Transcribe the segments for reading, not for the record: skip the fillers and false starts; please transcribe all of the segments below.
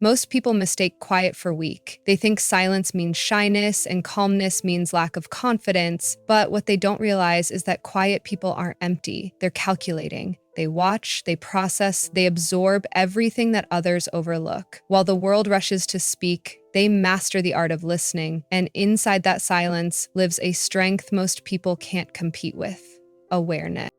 Most people mistake quiet for weak. They think silence means shyness and calmness means lack of confidence, but what they don't realize is that quiet people aren't empty. They're calculating. They watch, they process, they absorb everything that others overlook. While the world rushes to speak, they master the art of listening, and inside that silence lives a strength most people can't compete with: awareness.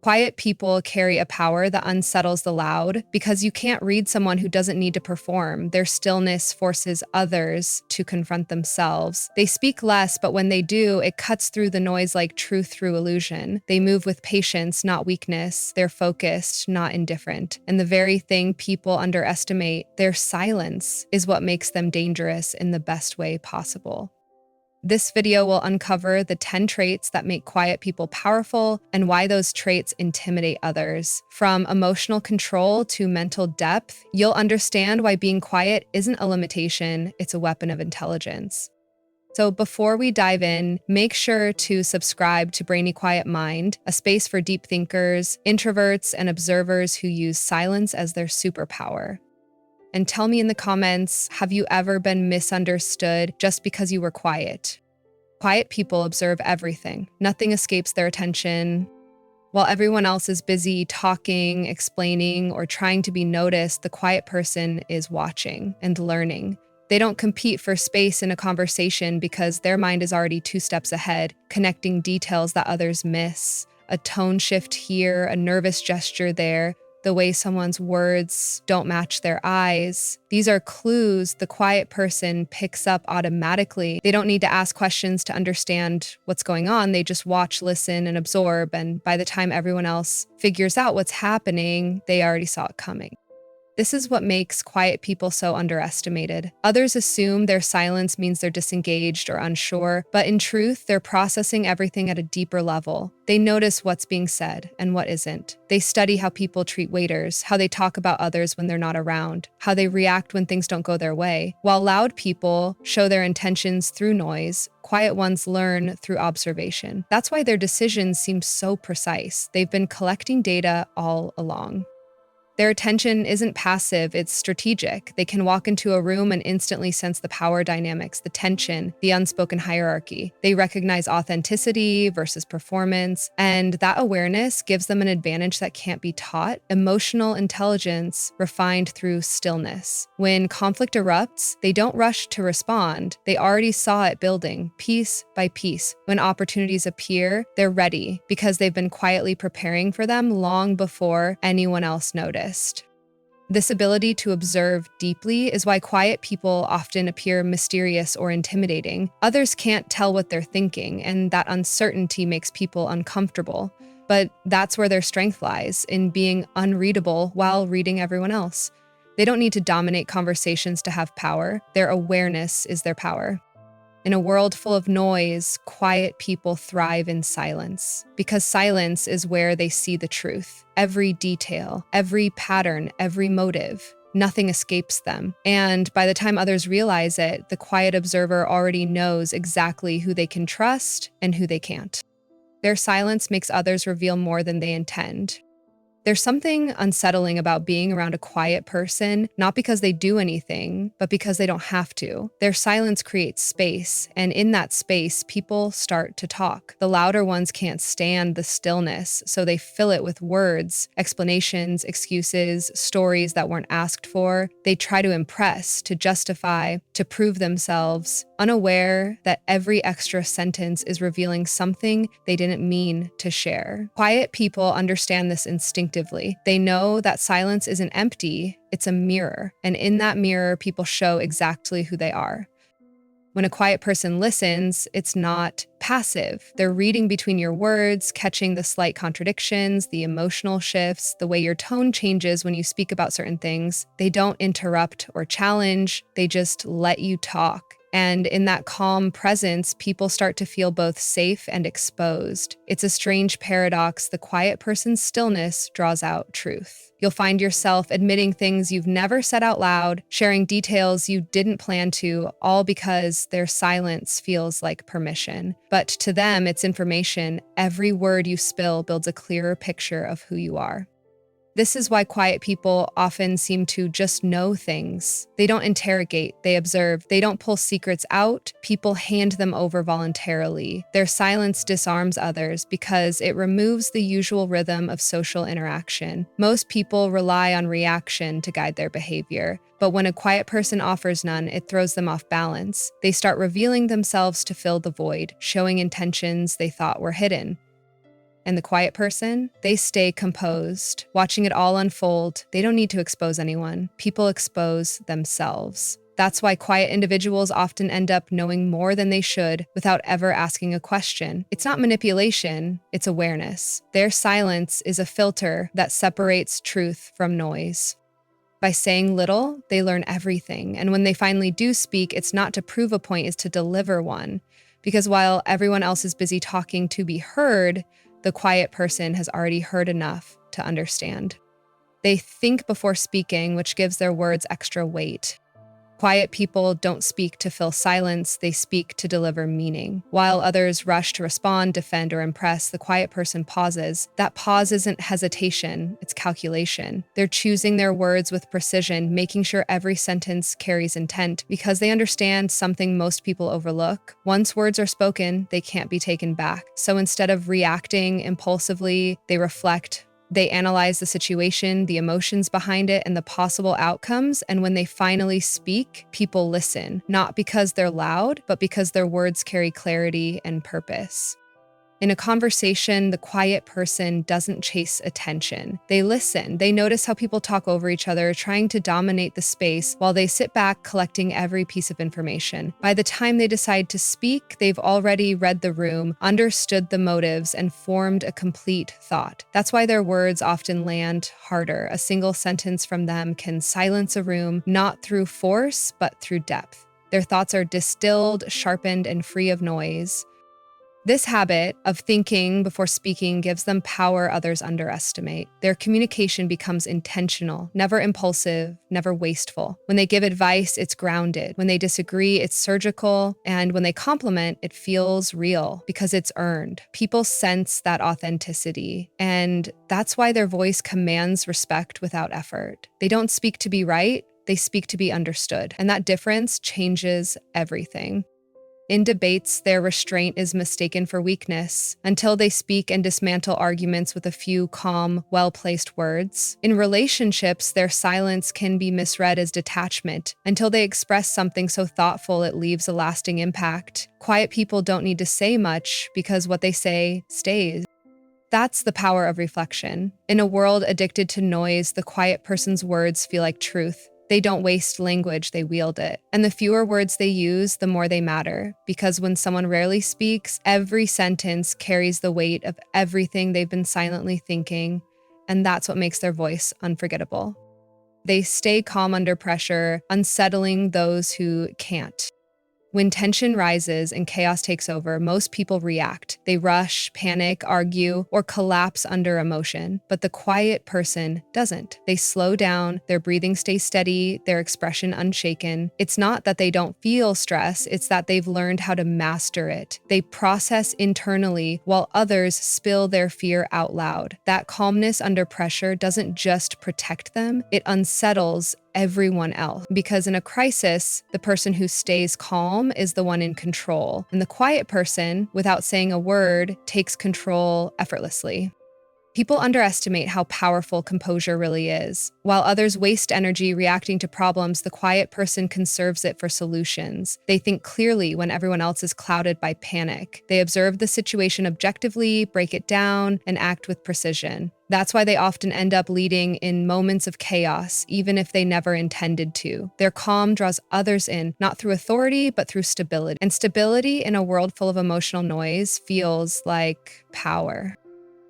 Quiet people carry a power that unsettles the loud because you can't read someone who doesn't need to perform. Their stillness forces others to confront themselves. They speak less, but when they do, it cuts through the noise like truth through illusion. They move with patience, not weakness. They're focused, not indifferent. And the very thing people underestimate, their silence, is what makes them dangerous in the best way possible. This video will uncover the 10 traits that make quiet people powerful and why those traits intimidate others. From emotional control to mental depth, you'll understand why being quiet isn't a limitation, it's a weapon of intelligence. So before we dive in, make sure to subscribe to Brainy Quiet Mind, a space for deep thinkers, introverts, and observers who use silence as their superpower. And tell me in the comments, have you ever been misunderstood just because you were quiet? Quiet people observe everything. Nothing escapes their attention. While everyone else is busy talking, explaining, or trying to be noticed, the quiet person is watching and learning. They don't compete for space in a conversation because their mind is already 2 steps ahead, connecting details that others miss. A tone shift here, a nervous gesture there, the way someone's words don't match their eyes. These are clues the quiet person picks up automatically. They don't need to ask questions to understand what's going on. They just watch, listen, and absorb. And by the time everyone else figures out what's happening, they already saw it coming. This is what makes quiet people so underestimated. Others assume their silence means they're disengaged or unsure, but in truth, they're processing everything at a deeper level. They notice what's being said and what isn't. They study how people treat waiters, how they talk about others when they're not around, how they react when things don't go their way. While loud people show their intentions through noise, quiet ones learn through observation. That's why their decisions seem so precise. They've been collecting data all along. Their attention isn't passive, it's strategic. They can walk into a room and instantly sense the power dynamics, the tension, the unspoken hierarchy. They recognize authenticity versus performance, and that awareness gives them an advantage that can't be taught: emotional intelligence refined through stillness. When conflict erupts, they don't rush to respond. They already saw it building, piece by piece. When opportunities appear, they're ready because they've been quietly preparing for them long before anyone else noticed. This ability to observe deeply is why quiet people often appear mysterious or intimidating. Others can't tell what they're thinking, and that uncertainty makes people uncomfortable. But that's where their strength lies, in being unreadable while reading everyone else. They don't need to dominate conversations to have power. Their awareness is their power. In a world full of noise, quiet people thrive in silence, because silence is where they see the truth. Every detail, every pattern, every motive. Nothing escapes them. And by the time others realize it, the quiet observer already knows exactly who they can trust and who they can't. Their silence makes others reveal more than they intend. There's something unsettling about being around a quiet person, not because they do anything, but because they don't have to. Their silence creates space, and in that space, people start to talk. The louder ones can't stand the stillness, so they fill it with words, explanations, excuses, stories that weren't asked for. They try to impress, to justify, to prove themselves, unaware that every extra sentence is revealing something they didn't mean to share. Quiet people understand this instinctively. They know that silence isn't empty, it's a mirror, and in that mirror, people show exactly who they are. When a quiet person listens, it's not passive. They're reading between your words, catching the slight contradictions, the emotional shifts, the way your tone changes when you speak about certain things. They don't interrupt or challenge, they just let you talk. And in that calm presence, people start to feel both safe and exposed. It's a strange paradox. The quiet person's stillness draws out truth. You'll find yourself admitting things you've never said out loud, sharing details you didn't plan to, all because their silence feels like permission. But to them, it's information. Every word you spill builds a clearer picture of who you are. This is why quiet people often seem to just know things. They don't interrogate, they observe. They don't pull secrets out, people hand them over voluntarily. Their silence disarms others because it removes the usual rhythm of social interaction. Most people rely on reaction to guide their behavior, but when a quiet person offers none, it throws them off balance. They start revealing themselves to fill the void, showing intentions they thought were hidden. And the quiet person, they stay composed, watching it all unfold. They don't need to expose anyone. People expose themselves. That's why quiet individuals often end up knowing more than they should without ever asking a question. It's not manipulation, it's awareness. Their silence is a filter that separates truth from noise. By saying little, they learn everything. And when they finally do speak, it's not to prove a point, it's to deliver one. Because while everyone else is busy talking to be heard, the quiet person has already heard enough to understand. They think before speaking, which gives their words extra weight. Quiet people don't speak to fill silence, they speak to deliver meaning. While others rush to respond, defend, or impress, the quiet person pauses. That pause isn't hesitation, it's calculation. They're choosing their words with precision, making sure every sentence carries intent, because they understand something most people overlook. Once words are spoken, they can't be taken back. So instead of reacting impulsively, they reflect. They analyze the situation, the emotions behind it, and the possible outcomes. And when they finally speak, people listen, not because they're loud, but because their words carry clarity and purpose. In a conversation, the quiet person doesn't chase attention. They listen. They notice how people talk over each other, trying to dominate the space while they sit back collecting every piece of information. By the time they decide to speak, they've already read the room, understood the motives, and formed a complete thought. That's why their words often land harder. A single sentence from them can silence a room, not through force, but through depth. Their thoughts are distilled, sharpened, and free of noise. This habit of thinking before speaking gives them power others underestimate. Their communication becomes intentional, never impulsive, never wasteful. When they give advice, it's grounded. When they disagree, it's surgical. And when they compliment, it feels real because it's earned. People sense that authenticity, and that's why their voice commands respect without effort. They don't speak to be right, they speak to be understood. And that difference changes everything. In debates, their restraint is mistaken for weakness until they speak and dismantle arguments with a few calm, well-placed words. In relationships, their silence can be misread as detachment until they express something so thoughtful it leaves a lasting impact. Quiet people don't need to say much because what they say stays. That's the power of reflection. In a world addicted to noise, the quiet person's words feel like truth. They don't waste language, they wield it. And the fewer words they use, the more they matter. Because when someone rarely speaks, every sentence carries the weight of everything they've been silently thinking, and that's what makes their voice unforgettable. They stay calm under pressure, unsettling those who can't. When tension rises and chaos takes over, most people react. They rush, panic, argue, or collapse under emotion. But the quiet person doesn't. They slow down, their breathing stays steady, their expression unshaken. It's not that they don't feel stress, it's that they've learned how to master it. They process internally while others spill their fear out loud. That calmness under pressure doesn't just protect them, it unsettles everyone else. Because in a crisis, the person who stays calm is the one in control. And the quiet person, without saying a word, takes control effortlessly. People underestimate how powerful composure really is. While others waste energy reacting to problems, the quiet person conserves it for solutions. They think clearly when everyone else is clouded by panic. They observe the situation objectively, break it down, and act with precision. That's why they often end up leading in moments of chaos, even if they never intended to. Their calm draws others in, not through authority, but through stability. And stability in a world full of emotional noise feels like power.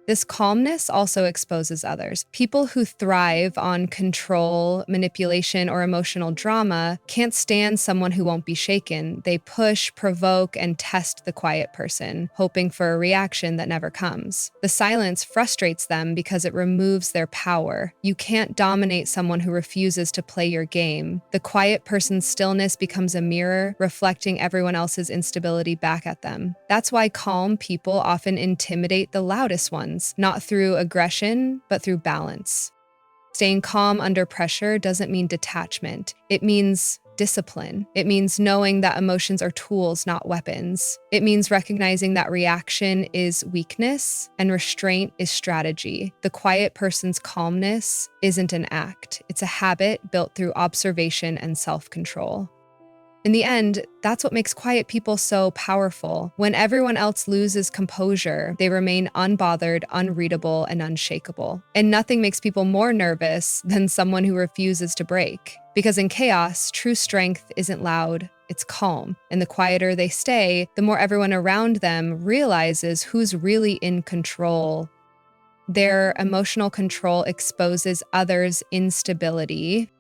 This calmness also exposes others. People who thrive on control, manipulation, or emotional drama can't stand someone who won't be shaken. They push, provoke, and test the quiet person, hoping for a reaction that never comes. The silence frustrates them because it removes their power. You can't dominate someone who refuses to play your game. The quiet person's stillness becomes a mirror, reflecting everyone else's instability back at them. That's why calm people often intimidate the loudest ones. Not through aggression, but through balance. Staying calm under pressure doesn't mean detachment. It means discipline. It means knowing that emotions are tools, not weapons. It means recognizing that reaction is weakness and restraint is strategy. The quiet person's calmness isn't an act. It's a habit built through observation and self-control. In the end, that's what makes quiet people so powerful. When everyone else loses composure, they remain unbothered, unreadable, and unshakable. And nothing makes people more nervous than someone who refuses to break. Because in chaos, true strength isn't loud, it's calm. And the quieter they stay, the more everyone around them realizes who's really in control. Their emotional control exposes others' instability.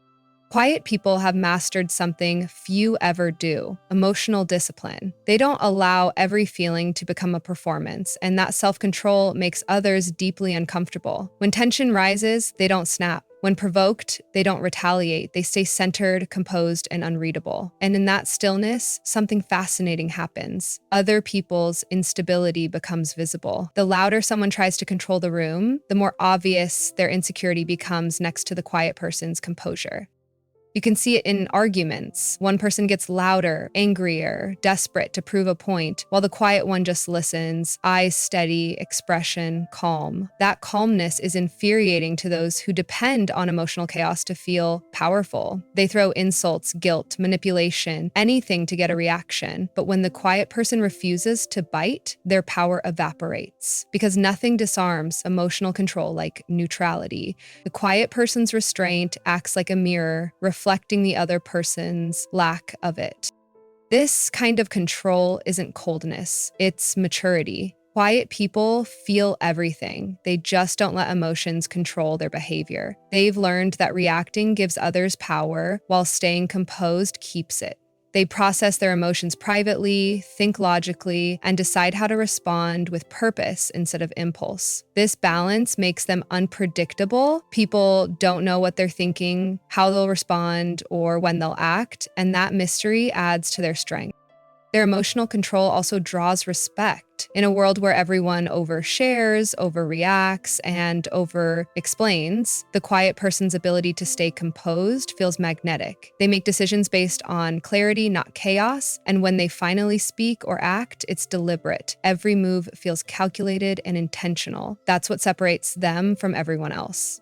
Quiet people have mastered something few ever do: emotional discipline. They don't allow every feeling to become a performance, and that self-control makes others deeply uncomfortable. When tension rises, they don't snap. When provoked, they don't retaliate. They stay centered, composed, and unreadable. And in that stillness, something fascinating happens. Other people's instability becomes visible. The louder someone tries to control the room, the more obvious their insecurity becomes next to the quiet person's composure. You can see it in arguments. One person gets louder, angrier, desperate to prove a point, while the quiet one just listens, eyes steady, expression calm. That calmness is infuriating to those who depend on emotional chaos to feel powerful. They throw insults, guilt, manipulation, anything to get a reaction. But when the quiet person refuses to bite, their power evaporates. Because nothing disarms emotional control like neutrality. The quiet person's restraint acts like a mirror, reflecting the other person's lack of it. This kind of control isn't coldness, it's maturity. Quiet people feel everything. They just don't let emotions control their behavior. They've learned that reacting gives others power, while staying composed keeps it. They process their emotions privately, think logically, and decide how to respond with purpose instead of impulse. This balance makes them unpredictable. People don't know what they're thinking, how they'll respond, or when they'll act, and that mystery adds to their strength. Their emotional control also draws respect. In a world where everyone overshares, overreacts, and over-explains, the quiet person's ability to stay composed feels magnetic. They make decisions based on clarity, not chaos, and when they finally speak or act, it's deliberate. Every move feels calculated and intentional. That's what separates them from everyone else.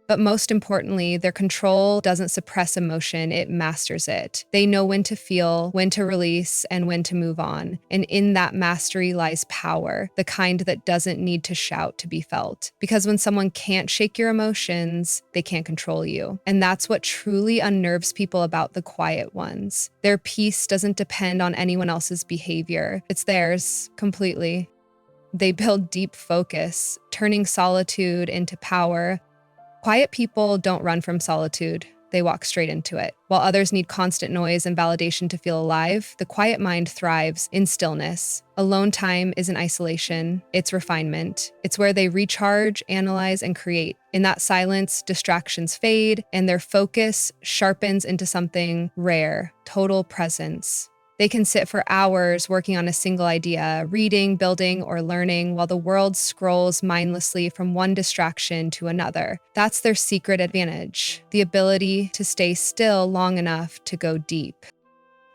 But most importantly, their control doesn't suppress emotion, it masters it. They know when to feel, when to release, and when to move on. And in that mastery lies power, the kind that doesn't need to shout to be felt. Because when someone can't shake your emotions, they can't control you. And that's what truly unnerves people about the quiet ones. Their peace doesn't depend on anyone else's behavior. It's theirs, completely. They build deep focus, turning solitude into power. Quiet people don't run from solitude, they walk straight into it. While others need constant noise and validation to feel alive, the quiet mind thrives in stillness. Alone time isn't isolation, it's refinement. It's where they recharge, analyze, and create. In that silence, distractions fade, and their focus sharpens into something rare: total presence. They can sit for hours working on a single idea, reading, building, or learning, while the world scrolls mindlessly from one distraction to another. That's their secret advantage, the ability to stay still long enough to go deep.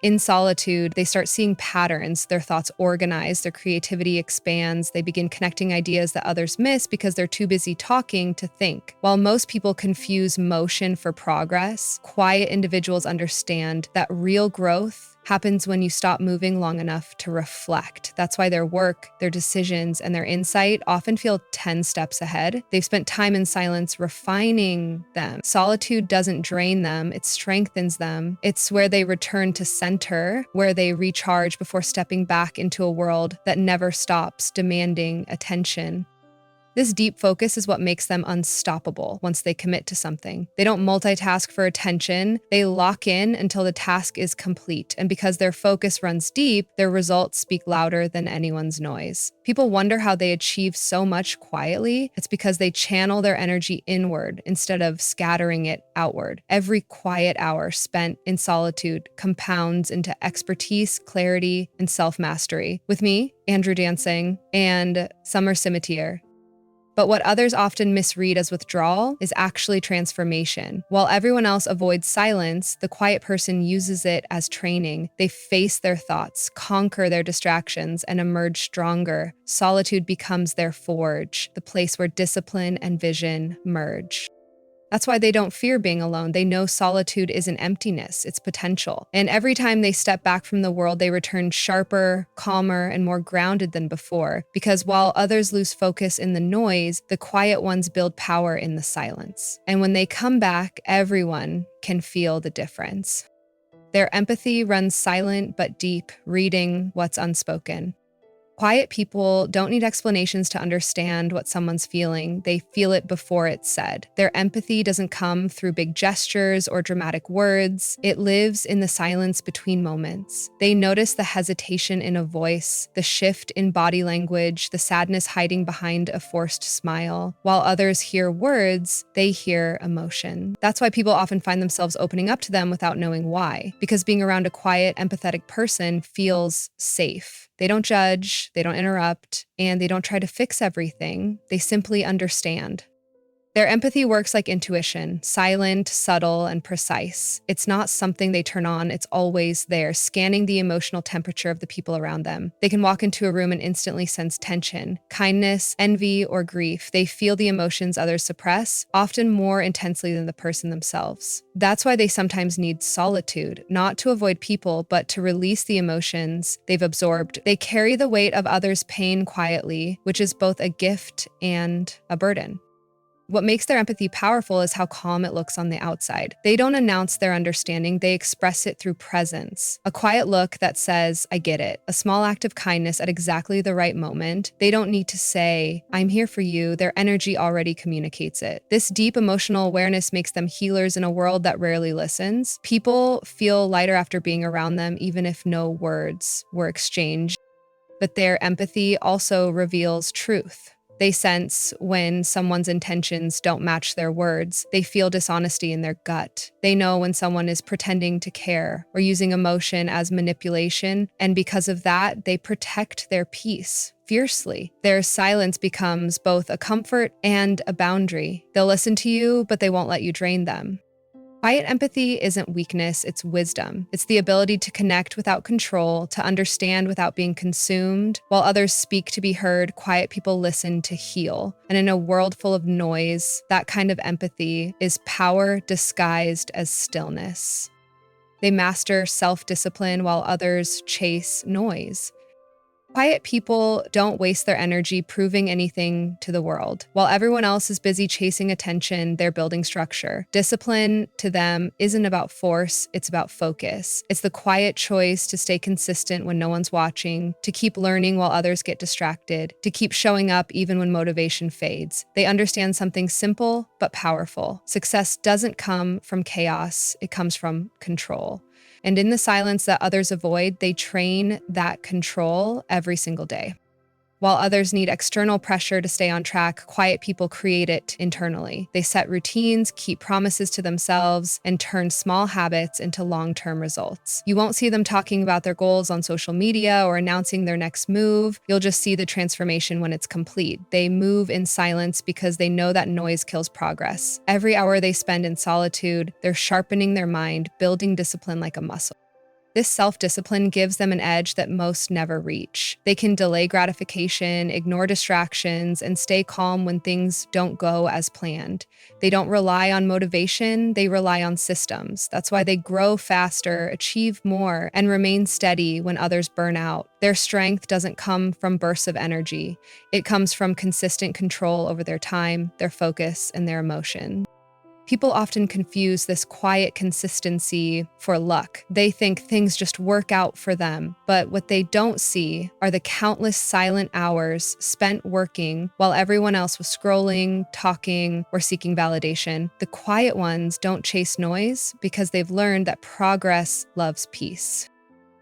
In solitude, they start seeing patterns, their thoughts organize, their creativity expands, they begin connecting ideas that others miss because they're too busy talking to think. While most people confuse motion for progress, quiet individuals understand that real growth happens when you stop moving long enough to reflect. That's why their work, their decisions, and their insight often feel 10 steps ahead. They've spent time in silence refining them. Solitude doesn't drain them, it strengthens them. It's where they return to center, where they recharge before stepping back into a world that never stops demanding attention. This deep focus is what makes them unstoppable once they commit to something. They don't multitask for attention, they lock in until the task is complete. And because their focus runs deep, their results speak louder than anyone's noise. People wonder how they achieve so much quietly. It's because they channel their energy inward instead of scattering it outward. Every quiet hour spent in solitude compounds into expertise, clarity, and self-mastery. With me, Andrew Dancing, and Summer Cimetier. But what others often misread as withdrawal is actually transformation. While everyone else avoids silence, the quiet person uses it as training. They face their thoughts, conquer their distractions, and emerge stronger. Solitude becomes their forge, the place where discipline and vision merge. That's why they don't fear being alone. They know solitude isn't emptiness, it's potential. And every time they step back from the world, they return sharper, calmer, and more grounded than before. Because while others lose focus in the noise, the quiet ones build power in the silence. And when they come back, everyone can feel the difference. Their empathy runs silent but deep, reading what's unspoken. Quiet people don't need explanations to understand what someone's feeling. They feel it before it's said. Their empathy doesn't come through big gestures or dramatic words. It lives in the silence between moments. They notice the hesitation in a voice, the shift in body language, the sadness hiding behind a forced smile. While others hear words, they hear emotion. That's why people often find themselves opening up to them without knowing why. Because being around a quiet, empathetic person feels safe. They don't judge, they don't interrupt, and they don't try to fix everything. They simply understand. Their empathy works like intuition, silent, subtle, and precise. It's not something they turn on, it's always there, scanning the emotional temperature of the people around them. They can walk into a room and instantly sense tension, kindness, envy, or grief. They feel the emotions others suppress, often more intensely than the person themselves. That's why they sometimes need solitude, not to avoid people, but to release the emotions they've absorbed. They carry the weight of others' pain quietly, which is both a gift and a burden. What makes their empathy powerful is how calm it looks on the outside. They don't announce their understanding, they express it through presence. A quiet look that says, I get it. A small act of kindness at exactly the right moment. They don't need to say, I'm here for you. Their energy already communicates it. This deep emotional awareness makes them healers in a world that rarely listens. People feel lighter after being around them, even if no words were exchanged. But their empathy also reveals truth. They sense when someone's intentions don't match their words. They feel dishonesty in their gut. They know when someone is pretending to care or using emotion as manipulation, and because of that, they protect their peace fiercely. Their silence becomes both a comfort and a boundary. They'll listen to you, but they won't let you drain them. Quiet empathy isn't weakness, it's wisdom. It's the ability to connect without control, to understand without being consumed. While others speak to be heard, quiet people listen to heal. And in a world full of noise, that kind of empathy is power disguised as stillness. They master self-discipline while others chase noise. Quiet people don't waste their energy proving anything to the world. While everyone else is busy chasing attention, they're building structure. Discipline to them isn't about force, it's about focus. It's the quiet choice to stay consistent when no one's watching, to keep learning while others get distracted, to keep showing up even when motivation fades. They understand something simple but powerful. Success doesn't come from chaos, it comes from control. And in the silence that others avoid, they train that control every single day. While others need external pressure to stay on track, quiet people create it internally. They set routines, keep promises to themselves, and turn small habits into long-term results. You won't see them talking about their goals on social media or announcing their next move. You'll just see the transformation when it's complete. They move in silence because they know that noise kills progress. Every hour they spend in solitude, they're sharpening their mind, building discipline like a muscle. This self-discipline gives them an edge that most never reach. They can delay gratification, ignore distractions, and stay calm when things don't go as planned. They don't rely on motivation, they rely on systems. That's why they grow faster, achieve more, and remain steady when others burn out. Their strength doesn't come from bursts of energy. It comes from consistent control over their time, their focus, and their emotion. People often confuse this quiet consistency for luck. They think things just work out for them, but what they don't see are the countless silent hours spent working while everyone else was scrolling, talking, or seeking validation. The quiet ones don't chase noise because they've learned that progress loves peace.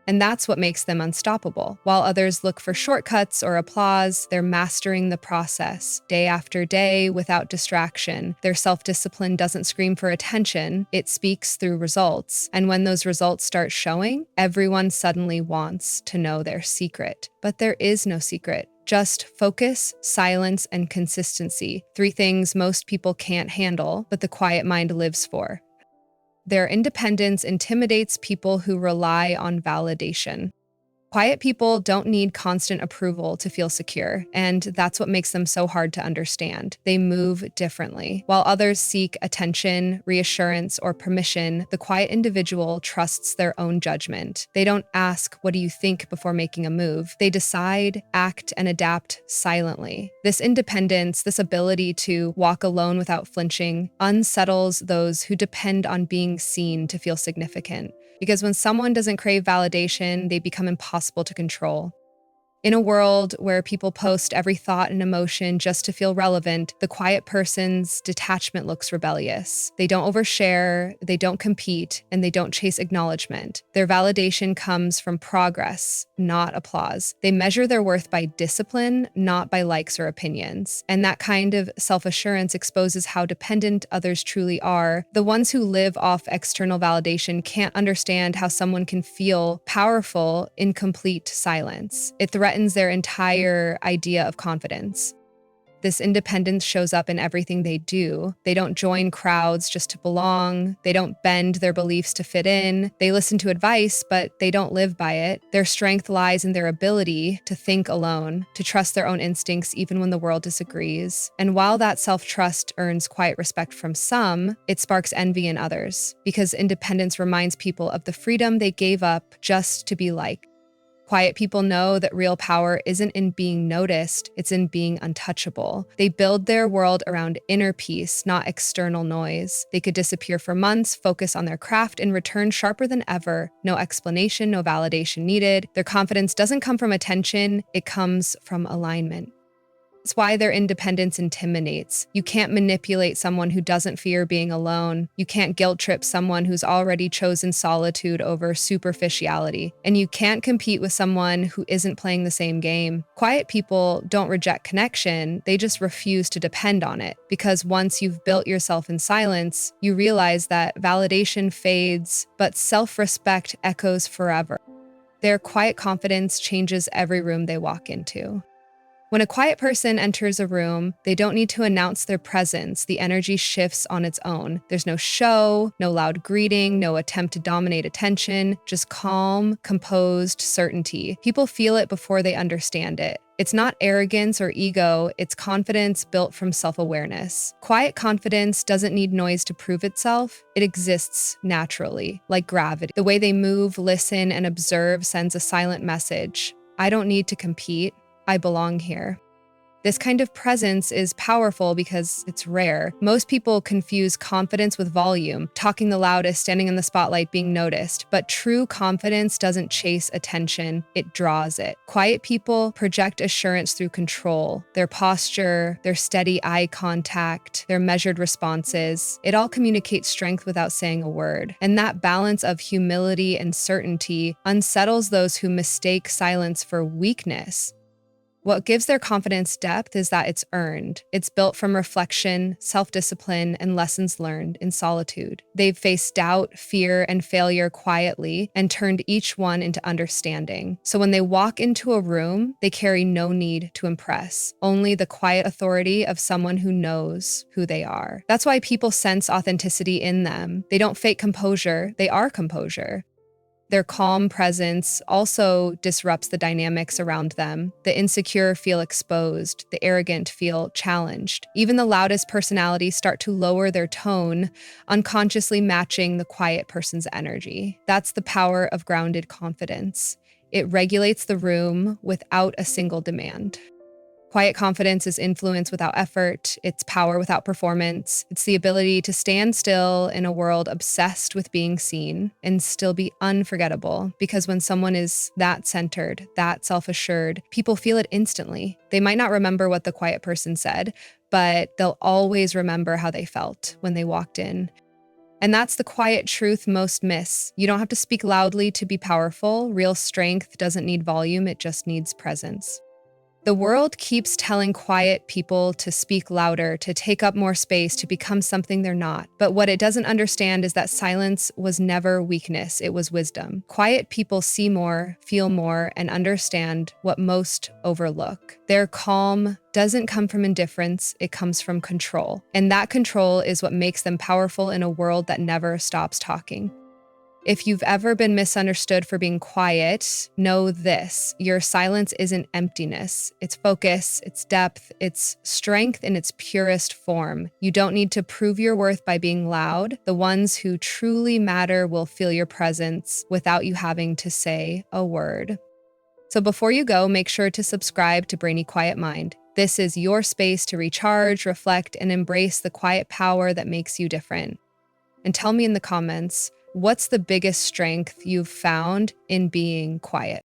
And that's what makes them unstoppable. While others look for shortcuts or applause, they're mastering the process, day after day, without distraction. Their self-discipline doesn't scream for attention, it speaks through results. And when those results start showing, everyone suddenly wants to know their secret. But there is no secret. Just focus, silence, and consistency. Three things most people can't handle, but the quiet mind lives for. Their independence intimidates people who rely on validation. Quiet people don't need constant approval to feel secure, and that's what makes them so hard to understand. They move differently. While others seek attention, reassurance, or permission, the quiet individual trusts their own judgment. They don't ask, "What do you think?" before making a move. They decide, act, and adapt silently. This independence, this ability to walk alone without flinching, unsettles those who depend on being seen to feel significant. Because when someone doesn't crave validation, they become impossible to control. In a world where people post every thought and emotion just to feel relevant, the quiet person's detachment looks rebellious. They don't overshare, they don't compete, and they don't chase acknowledgement. Their validation comes from progress, not applause. They measure their worth by discipline, not by likes or opinions. And that kind of self-assurance exposes how dependent others truly are. The ones who live off external validation can't understand how someone can feel powerful in complete silence. It threatens their entire idea of confidence. This independence shows up in everything they do. They don't join crowds just to belong. They don't bend their beliefs to fit in. They listen to advice, but they don't live by it. Their strength lies in their ability to think alone, to trust their own instincts even when the world disagrees. And while that self-trust earns quiet respect from some, it sparks envy in others, because independence reminds people of the freedom they gave up just to be liked. Quiet people know that real power isn't in being noticed, it's in being untouchable. They build their world around inner peace, not external noise. They could disappear for months, focus on their craft, and return sharper than ever. No explanation, no validation needed. Their confidence doesn't come from attention, it comes from alignment. That's why their independence intimidates. You can't manipulate someone who doesn't fear being alone. You can't guilt trip someone who's already chosen solitude over superficiality. And you can't compete with someone who isn't playing the same game. Quiet people don't reject connection, they just refuse to depend on it. Because once you've built yourself in silence, you realize that validation fades, but self-respect echoes forever. Their quiet confidence changes every room they walk into. When a quiet person enters a room, they don't need to announce their presence. The energy shifts on its own. There's no show, no loud greeting, no attempt to dominate attention, just calm, composed certainty. People feel it before they understand it. It's not arrogance or ego, it's confidence built from self-awareness. Quiet confidence doesn't need noise to prove itself. It exists naturally, like gravity. The way they move, listen, and observe sends a silent message. I don't need to compete. I belong here. This kind of presence is powerful because it's rare. Most people confuse confidence with volume, talking the loudest, standing in the spotlight, being noticed. But true confidence doesn't chase attention, it draws it. Quiet people project assurance through control. Their posture, their steady eye contact, their measured responses. It all communicates strength without saying a word. And that balance of humility and certainty unsettles those who mistake silence for weakness. What gives their confidence depth is that it's earned. It's built from reflection, self-discipline, and lessons learned in solitude. They've faced doubt, fear, and failure quietly and turned each one into understanding. So when they walk into a room, they carry no need to impress, only the quiet authority of someone who knows who they are. That's why people sense authenticity in them. They don't fake composure, they are composure. Their calm presence also disrupts the dynamics around them. The insecure feel exposed, the arrogant feel challenged. Even the loudest personalities start to lower their tone, unconsciously matching the quiet person's energy. That's the power of grounded confidence. It regulates the room without a single demand. Quiet confidence is influence without effort, it's power without performance, it's the ability to stand still in a world obsessed with being seen and still be unforgettable. Because when someone is that centered, that self-assured, people feel it instantly. They might not remember what the quiet person said, but they'll always remember how they felt when they walked in. And that's the quiet truth most miss. You don't have to speak loudly to be powerful. Real strength doesn't need volume, it just needs presence. The world keeps telling quiet people to speak louder, to take up more space, to become something they're not. But what it doesn't understand is that silence was never weakness, it was wisdom. Quiet people see more, feel more, and understand what most overlook. Their calm doesn't come from indifference, it comes from control. And that control is what makes them powerful in a world that never stops talking. If you've ever been misunderstood for being quiet, know this: your silence isn't emptiness. It's focus, it's depth, it's strength in its purest form. You don't need to prove your worth by being loud. The ones who truly matter will feel your presence without you having to say a word. So before you go, make sure to subscribe to Brainy Quiet Mind. This is your space to recharge, reflect, and embrace the quiet power that makes you different. And tell me in the comments, what's the biggest strength you've found in being quiet?